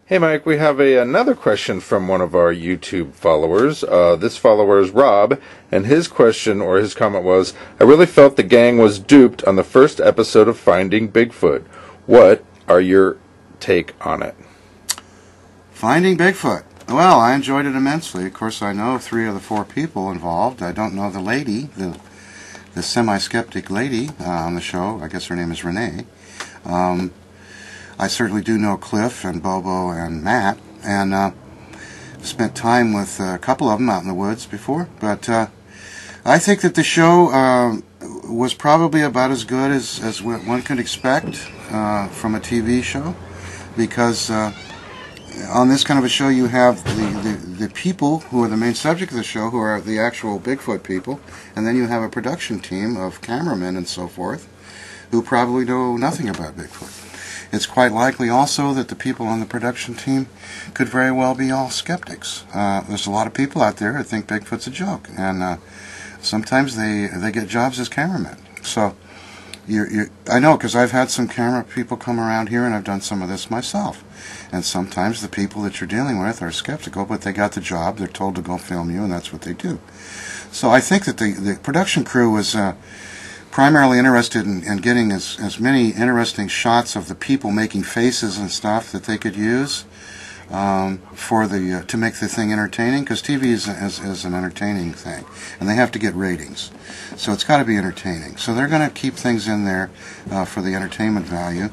Hey Mike, we have another question from one of our YouTube followers. This follower is Rob, and his question or his comment was, I really felt the gang was duped on the first episode of Finding Bigfoot. What are your take on it? Finding Bigfoot. Well, I enjoyed it immensely. Of course, I know 3 of the 4 people involved. I don't know the lady, the semi-skeptic lady on the show. I guess her name is Renee. I certainly do know Cliff and Bobo and Matt, and spent time with a couple of them out in the woods before. But I think that the show was probably about as good as one could expect from a TV show, because on this kind of a show you have the people who are the main subject of the show, who are the actual Bigfoot people, and then you have a production team of cameramen and so forth who probably know nothing about Bigfoot. It's quite likely also that the people on the production team could very well be all skeptics. There's a lot of people out there who think Bigfoot's a joke, and sometimes they get jobs as cameramen. So I know, because I've had some camera people come around here, and I've done some of this myself. And sometimes the people that you're dealing with are skeptical, but they got the job. They're told to go film you, and that's what they do. So I think that the production crew was primarily interested in getting as many interesting shots of the people making faces and stuff that they could use to make the thing entertaining, because TV is an entertaining thing, and they have to get ratings, so it's got to be entertaining. So they're going to keep things in there for the entertainment value,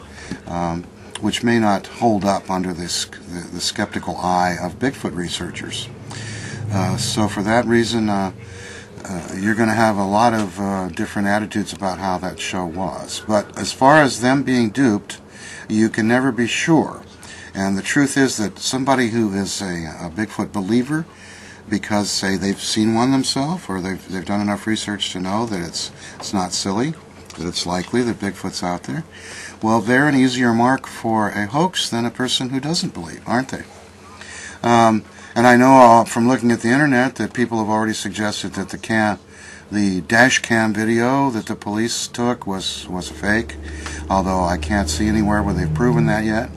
which may not hold up under the skeptical eye of Bigfoot researchers. So for that reason, you're going to have a lot of different attitudes about how that show was. But as far as them being duped, you can never be sure. And the truth is that somebody who is a Bigfoot believer, because, say, they've seen one themselves, or they've done enough research to know that it's not silly, that it's likely that Bigfoot's out there, well, they're an easier mark for a hoax than a person who doesn't believe, aren't they? And I know from looking at the internet that people have already suggested that the dash cam video that the police took was a fake, although I can't see anywhere where they've proven that yet.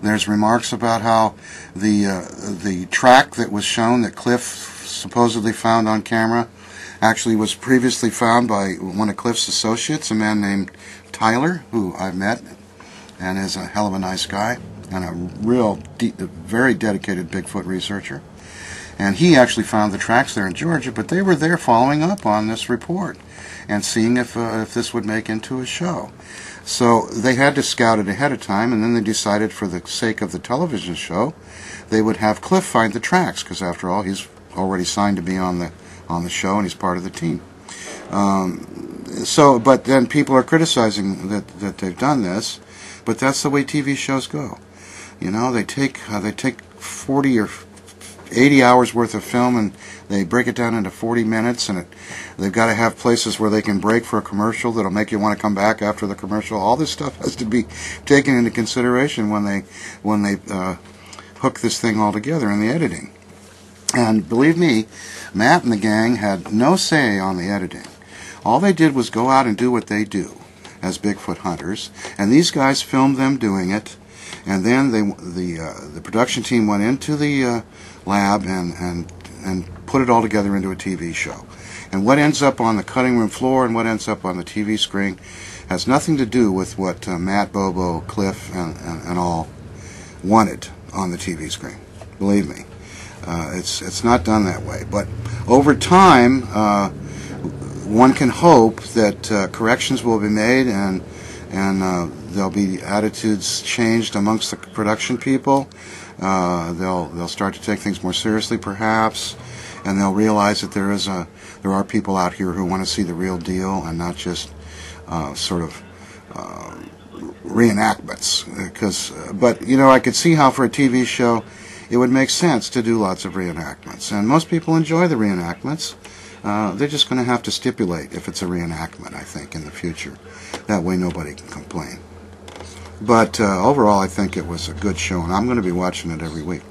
There's remarks about how the track that was shown that Cliff supposedly found on camera actually was previously found by one of Cliff's associates, a man named Tyler, who I've met and is a hell of a nice guy, and a real, very dedicated Bigfoot researcher. And he actually found the tracks there in Georgia, but they were there following up on this report and seeing if this would make into a show. So they had to scout it ahead of time, and then they decided, for the sake of the television show, they would have Cliff find the tracks, because after all, he's already signed to be on the show, and he's part of the team. But then people are criticizing that they've done this, but that's the way TV shows go. You know, they take 40 or 80 hours worth of film, and they break it down into 40 minutes, and they've got to have places where they can break for a commercial that'll make you want to come back after the commercial. All this stuff has to be taken into consideration when they hook this thing all together in the editing. And believe me, Matt and the gang had no say on the editing. All they did was go out and do what they do as Bigfoot hunters, and these guys filmed them doing it. And then the production team went into the lab and put it all together into a TV show. And what ends up on the cutting room floor and what ends up on the TV screen has nothing to do with what Matt, Bobo, Cliff, and all wanted on the TV screen. Believe me, it's not done that way. But over time, one can hope that corrections will be made, and there'll be attitudes changed amongst the production people. They'll start to take things more seriously, perhaps, and they'll realize that there are people out here who want to see the real deal and not just sort of reenactments. But you know, I could see how for a TV show it would make sense to do lots of reenactments, and most people enjoy the reenactments. They're just going to have to stipulate if it's a reenactment, I think, in the future. That way nobody can complain. But overall, I think it was a good show, and I'm going to be watching it every week.